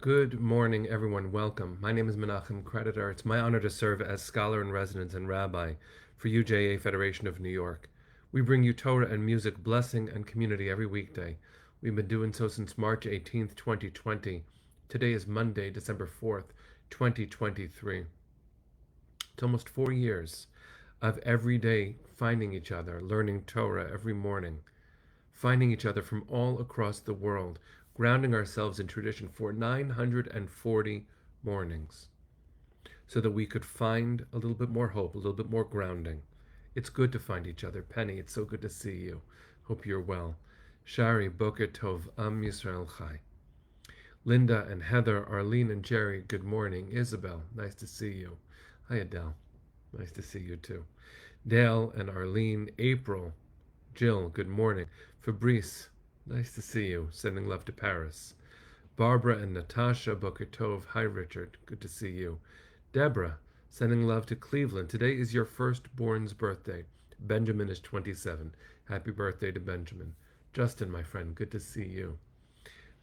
Good morning, everyone. Welcome. My name is Menachem Creditor. It's my honor to serve as scholar in residence and rabbi for UJA Federation of New York. We bring you Torah and music, blessing, and community every weekday. We've been doing so since March 18th, 2020. Today is Monday, December 4th, 2023. It's almost 4 years of every day finding each other, learning Torah every morning, finding each other from all across the world, grounding ourselves in tradition for 940 mornings so that we could find a little bit more hope, a little bit more grounding. It's good to find each other. Penny, it's so good to see you. Hope you're well. Shari, Boker Tov, Am Yisrael Chai. Linda and Heather, Arlene and Jerry, good morning. Isabel, nice to see you. Hi, Adele. Nice to see you too. Dale and Arlene, April, Jill, good morning. Fabrice, nice to see you. Sending love to Paris. Barbara and Natasha, Boker Tov. Hi, Richard. Good to see you. Deborah, sending love to Cleveland. Today is your firstborn's birthday. Benjamin is 27. Happy birthday to Benjamin. Justin, my friend, good to see you.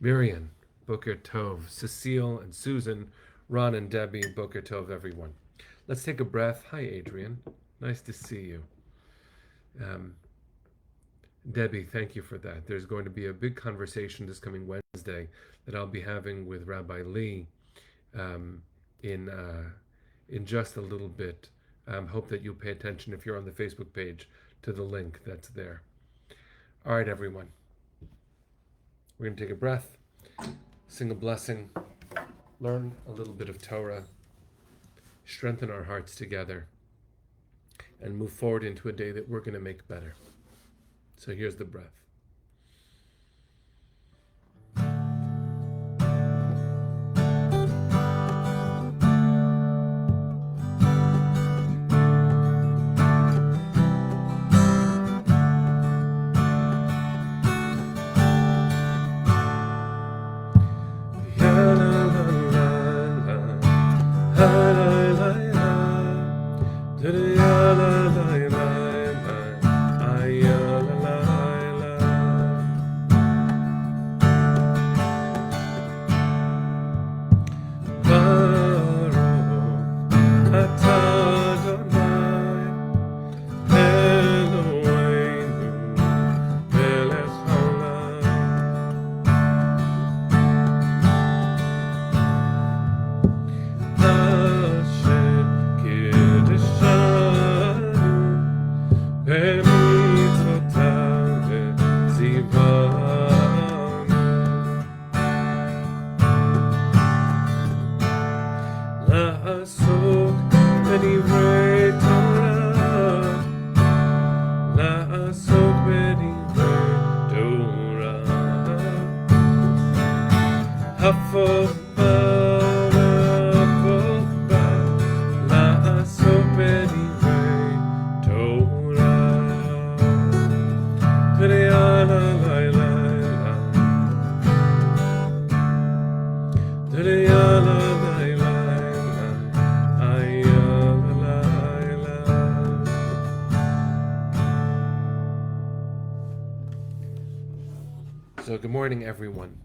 Miriam, Boker Tov. Cecile and Susan, Ron and Debbie, Boker Tov, everyone. Let's take a breath. Hi, Adrian. Nice to see you. Debbie, thank you for that. There's going to be a big conversation this coming Wednesday that I'll be having with Rabbi Lee in just a little bit. Hope that you pay attention if you're on the Facebook page to the link that's there. All right, everyone. We're going to take a breath, sing a blessing, learn a little bit of Torah, strengthen our hearts together, and move forward into a day that we're going to make better. So here's the breath. So good morning, everyone.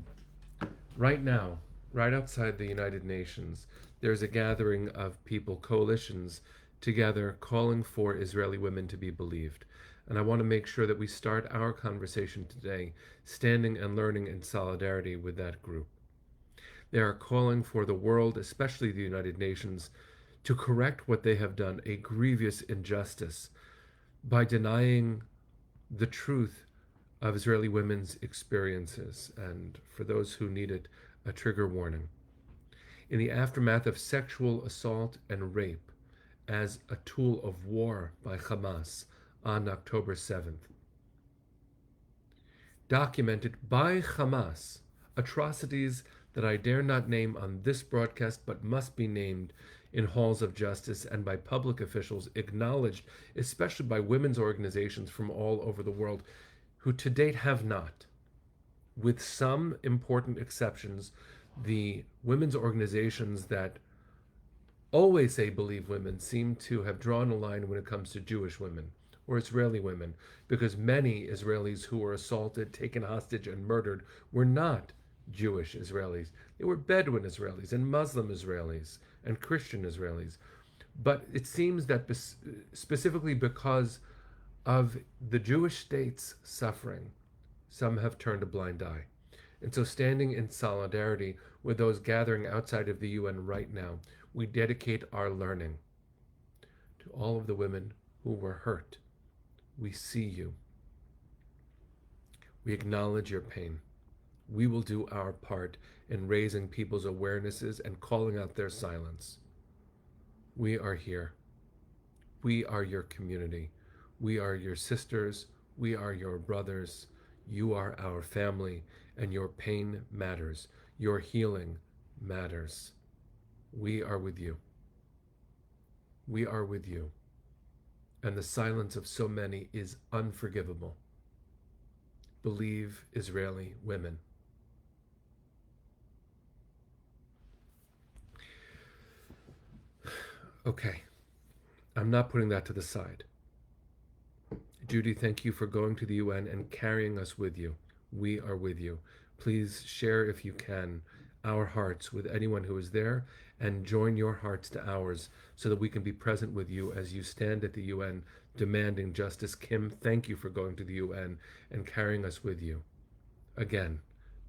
Right now, right outside the United Nations, there's a gathering of people, coalitions, together calling for Israeli women to be believed. And I want to make sure that we start our conversation today standing and learning in solidarity with that group. They are calling for the world, especially the United Nations, to correct what they have done, a grievous injustice, by denying the truth of Israeli women's experiences, and for those who need it, a trigger warning. In the aftermath of sexual assault and rape as a tool of war by Hamas on October 7th, documented by Hamas atrocities that I dare not name on this broadcast but must be named in halls of justice and by public officials, acknowledged especially by women's organizations from all over the world, who to date have not. With some important exceptions, the women's organizations that always say believe women seem to have drawn a line when it comes to Jewish women or Israeli women, because many Israelis who were assaulted, taken hostage, and murdered were not Jewish Israelis. They were Bedouin Israelis and Muslim Israelis and Christian Israelis. But it seems that specifically because of the Jewish state's suffering, some have turned a blind eye. And so, standing in solidarity with those gathering outside of the UN right now, we dedicate our learning to all of the women who were hurt. We see you. We acknowledge your pain. We will do our part in raising people's awarenesses and calling out their silence. We are here. We are your community. We are your sisters. We are your brothers. You are our family, and your pain matters. Your healing matters. We are with you. We are with you. And the silence of so many is unforgivable. Believe Israeli women. Okay, I'm not putting that to the side. Judy, thank you for going to the UN and carrying us with you. We are with you. Please share, if you can, our hearts with anyone who is there, and join your hearts to ours so that we can be present with you as you stand at the UN demanding justice. Kim, thank you for going to the UN and carrying us with you. Again,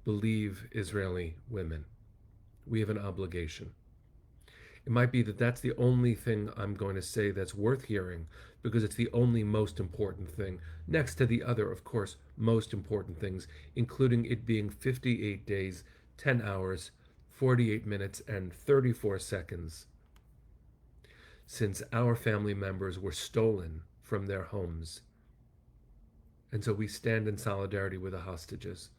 believe Israeli women. We have an obligation. It might be that that's the only thing I'm going to say that's worth hearing, because it's the only most important thing, next to the other, of course, most important things, including it being 58 days, 10 hours, 48 minutes, and 34 seconds since our family members were stolen from their homes. And so we stand in solidarity with the hostages.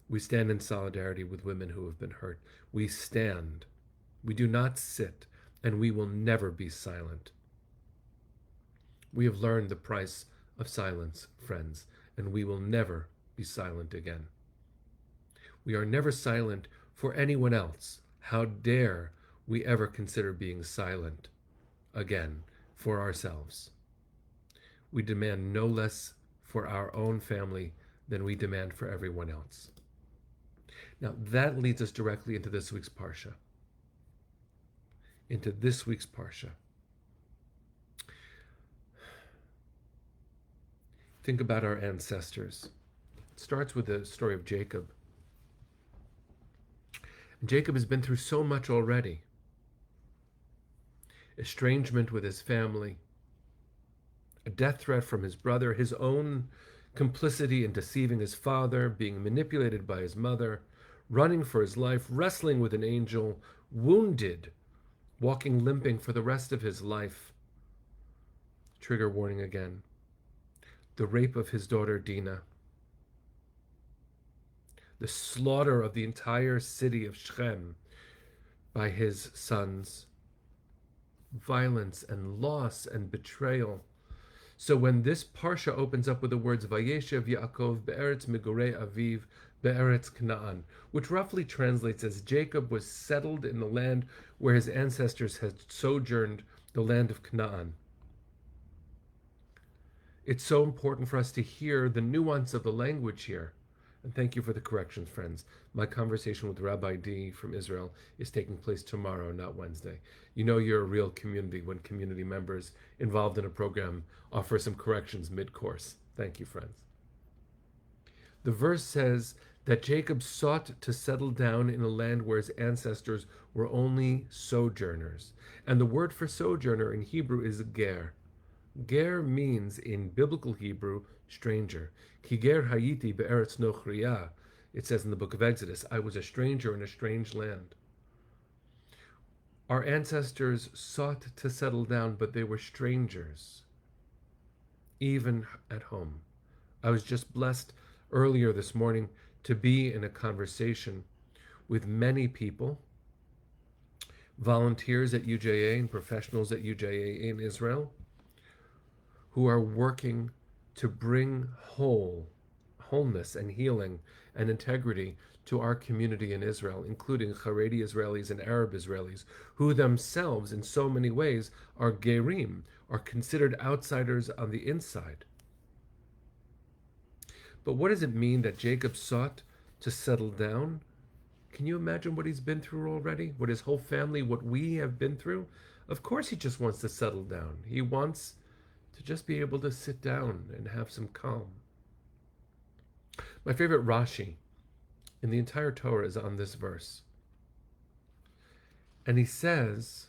We stand in solidarity with women who have been hurt. We stand. We do not sit, and we will never be silent. We have learned the price of silence, friends, and we will never be silent again. We are never silent for anyone else. How dare we ever consider being silent again for ourselves? We demand no less for our own family than we demand for everyone else. Now, that leads us directly into this week's Parsha. Think about our ancestors. It starts with the story of Jacob. And Jacob has been through so much already. Estrangement with his family, a death threat from his brother, his own complicity in deceiving his father, being manipulated by his mother, running for his life, wrestling with an angel, wounded, walking limping for the rest of his life. Trigger warning again. The rape of his daughter Dinah. The slaughter of the entire city of Shechem by his sons. Violence and loss and betrayal. So when this Parsha opens up with the words Vayeshev Yaakov be'eretz migurei aviv be'eretz Canaan, which roughly translates as Jacob was settled in the land where his ancestors had sojourned, the land of Canaan. It's so important for us to hear the nuance of the language here. And thank you for the corrections, friends. My conversation with Rabbi D from Israel is taking place tomorrow, not Wednesday. You know you're a real community when community members involved in a program offer some corrections mid-course. Thank you, friends. The verse says that Jacob sought to settle down in a land where his ancestors were only sojourners. And the word for sojourner in Hebrew is ger. Ger means, in biblical Hebrew, stranger. Ki ger hayiti be'eretz nochriya. It says in the book of Exodus, I was a stranger in a strange land. Our ancestors sought to settle down, but they were strangers, even at home. I was just blessed earlier this morning to be in a conversation with many people, volunteers at UJA and professionals at UJA in Israel, who are working to bring wholeness and healing and integrity to our community in Israel, including Haredi Israelis and Arab Israelis, who themselves, in so many ways, are gerim, are considered outsiders on the inside. But what does it mean that Jacob sought to settle down? can you imagine what he's been through already? What his whole family, what we have been through? Of course he just wants to settle down. He wants to just be able to sit down and have some calm. My favorite Rashi in the entire Torah is on this verse. And he says,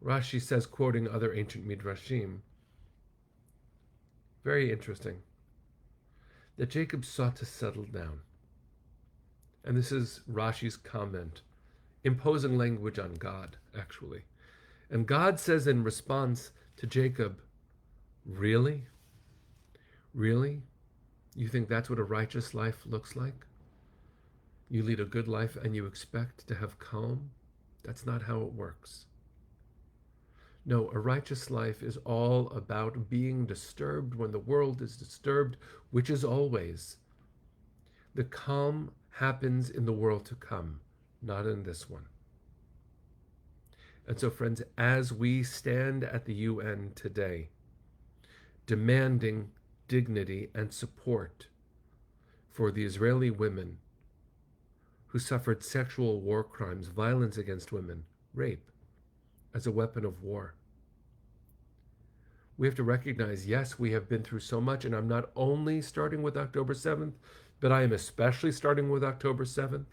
Rashi says, quoting other ancient midrashim, very interesting, that Jacob sought to settle down. And this is Rashi's comment, imposing language on God, actually. And God says in response to Jacob, really? Really? You think that's what a righteous life looks like? You lead a good life and you expect to have calm? That's not how it works. No, a righteous life is all about being disturbed when the world is disturbed, which is always. The calm happens in the world to come, not in this one. And so, friends, as we stand at the UN today, demanding dignity and support for the Israeli women who suffered sexual war crimes, violence against women, rape, as a weapon of war. We have to recognize, yes, we have been through so much, and I'm not only starting with October 7th, but I am especially starting with October 7th.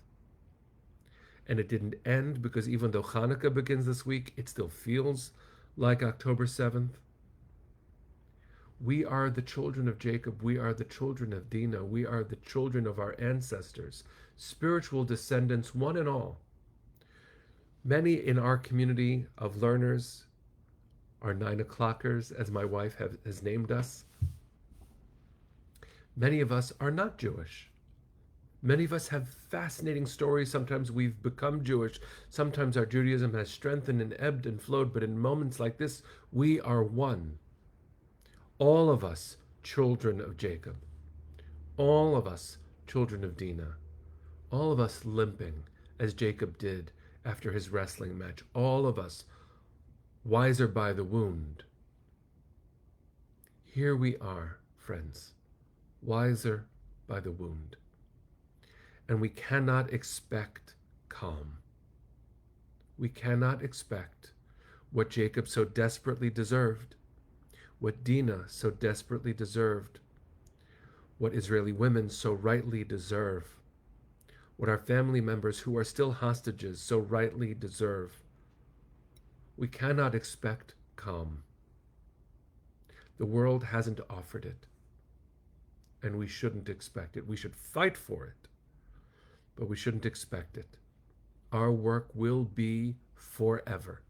And it didn't end, because even though Hanukkah begins this week, it still feels like October 7th. We are the children of Jacob. We are the children of Dinah. We are the children of our ancestors, spiritual descendants, one and all. Many in our community of learners are 9 o'clockers, as my wife has named us. Many of us are not Jewish. Many of us have fascinating stories. Sometimes we've become Jewish. Sometimes our Judaism has strengthened and ebbed and flowed. But in moments like this, we are one. All of us children of Jacob. All of us children of Dinah. All of us limping as Jacob did after his wrestling match. All of us wiser by the wound. Here we are, friends, wiser by the wound. And we cannot expect calm. We cannot expect what Jacob so desperately deserved, what Dinah so desperately deserved, what Israeli women so rightly deserve, what our family members who are still hostages so rightly deserve. We cannot expect calm. The world hasn't offered it, and we shouldn't expect it. We should fight for it, but we shouldn't expect it. Our work will be forever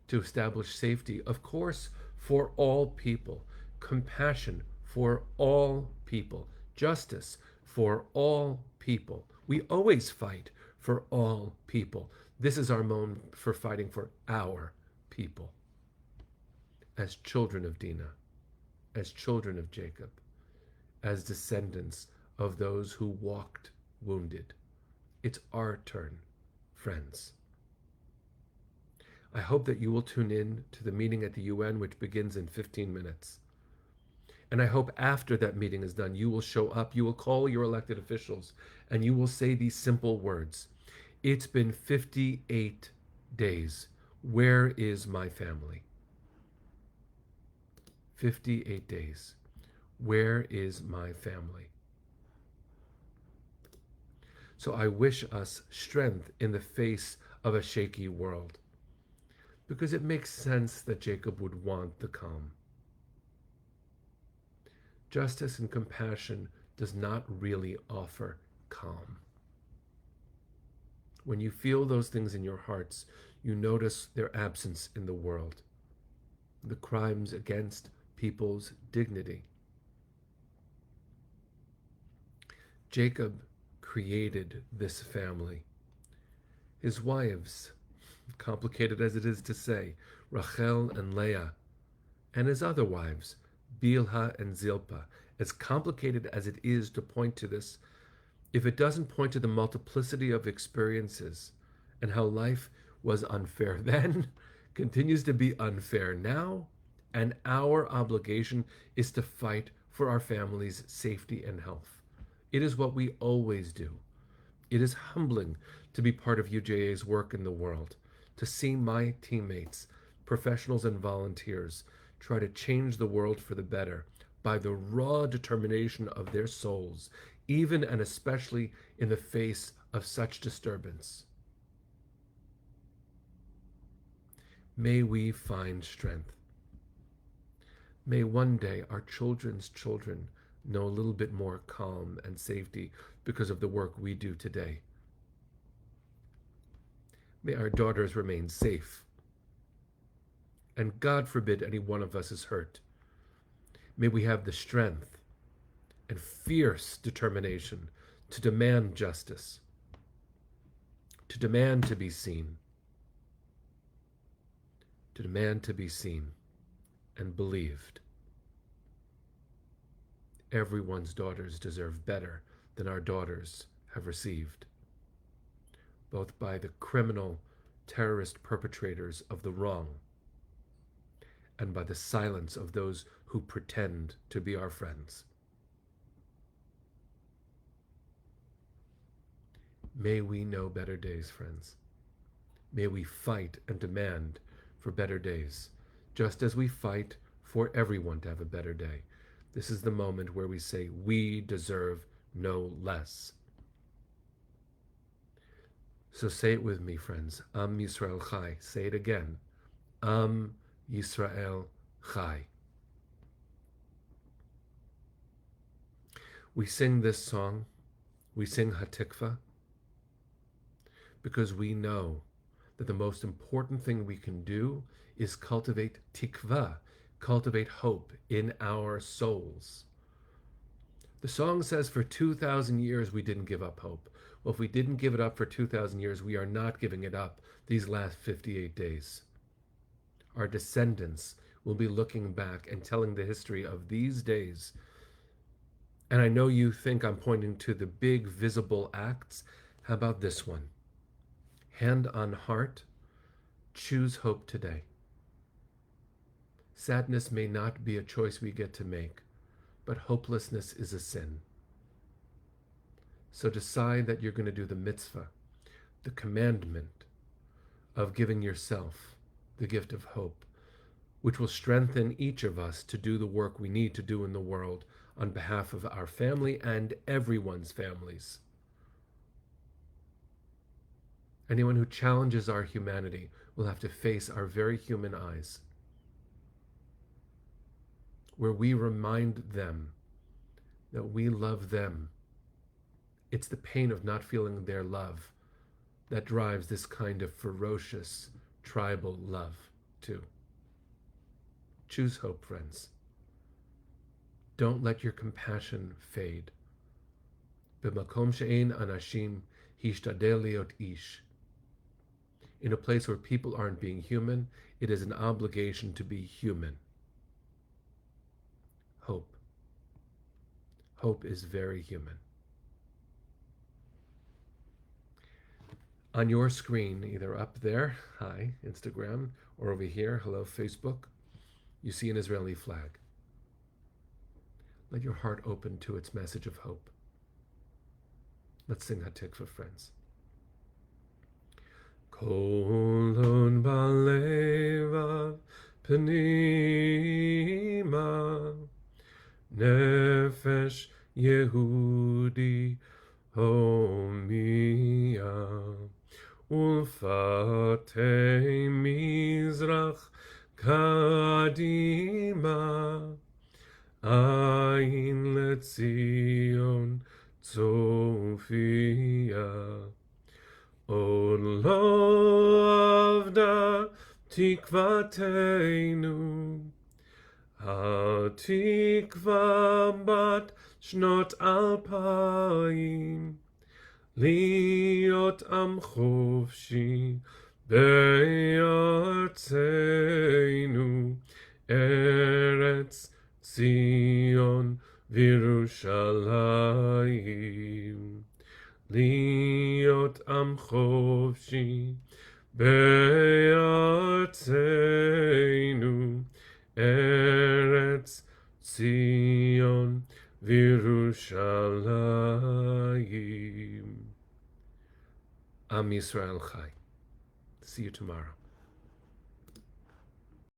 to establish safety, of course, for all people, compassion for all people, justice for all people. We always fight for all people. This is our moment for fighting for our people as children of Dinah, as children of Jacob, as descendants of those who walked wounded. It's our turn, friends. I hope that you will tune in to the meeting at the UN, which begins in 15 minutes. And I hope after that meeting is done, you will show up, you will call your elected officials, and you will say these simple words. It's been 58 days. Where is my family? 58 days. Where is my family? So I wish us strength in the face of a shaky world, because it makes sense that Jacob would want the calm. Justice and compassion does not really offer calm. When you feel those things in your hearts, you notice their absence in the world. The crimes against people's dignity. Jacob created this family. His wives, complicated as it is to say, Rachel and Leah, and his other wives, Bilhah and Zilpah, as complicated as it is to point to this, if it doesn't point to the multiplicity of experiences and how life was unfair then, continues to be unfair now, and our obligation is to fight for our family's safety and health. It is what we always do. It is humbling to be part of UJA's work in the world, to see my teammates, professionals and volunteers, try to change the world for the better by the raw determination of their souls, even and especially in the face of such disturbance. May we find strength. May one day our children's children know a little bit more calm and safety because of the work we do today. May our daughters remain safe. And God forbid any one of us is hurt. May we have the strength and fierce determination to demand justice, to demand to be seen, to demand to be seen and believed. Everyone's daughters deserve better than our daughters have received, both by the criminal terrorist perpetrators of the wrong and by the silence of those who pretend to be our friends. May we know better days, friends. May we fight and demand for better days, just as we fight for everyone to have a better day. This is the moment where we say we deserve no less. So say it with me, friends. Am Yisrael Chai. Say it again. Am Yisrael Chai. We sing this song, we sing Hatikva, because we know that the most important thing we can do is cultivate tikva, cultivate hope in our souls. The song says for 2,000 years we didn't give up hope. Well, if we didn't give it up for 2,000 years, we are not giving it up these last 58 days. Our descendants will be looking back and telling the history of these days. And I know you think I'm pointing to the big visible acts. How about this one? Hand on heart, choose hope today. Sadness may not be a choice we get to make, but hopelessness is a sin. So decide that you're going to do the mitzvah, the commandment of giving yourself the gift of hope, which will strengthen each of us to do the work we need to do in the world on behalf of our family and everyone's families. Anyone who challenges our humanity will have to face our very human eyes, where we remind them that we love them. It's the pain of not feeling their love that drives this kind of ferocious tribal love too. Choose hope, friends. Don't let your compassion fade. B'makom she'ein anashim hishtadel liot ish. In a place where people aren't being human, it is an obligation to be human. Hope. Hope is very human. On your screen, either up there, hi, Instagram, or over here, hello, Facebook, you see an Israeli flag. Let your heart open to its message of hope. Let's sing Hatikva, friends. Kolon balevav pnima nefesh Yehudi homia ulfatei mizrach kadima ayin letzion tzofia od lo avda tikvateinu hatikva bat shnot alpayim liot am chofshi be'artzeinu eretz Zion v'Yerushalayim liot am chofshi be'artzeinu eretz Zion v'Yerushalayim. Am Yisrael Chai. See you tomorrow.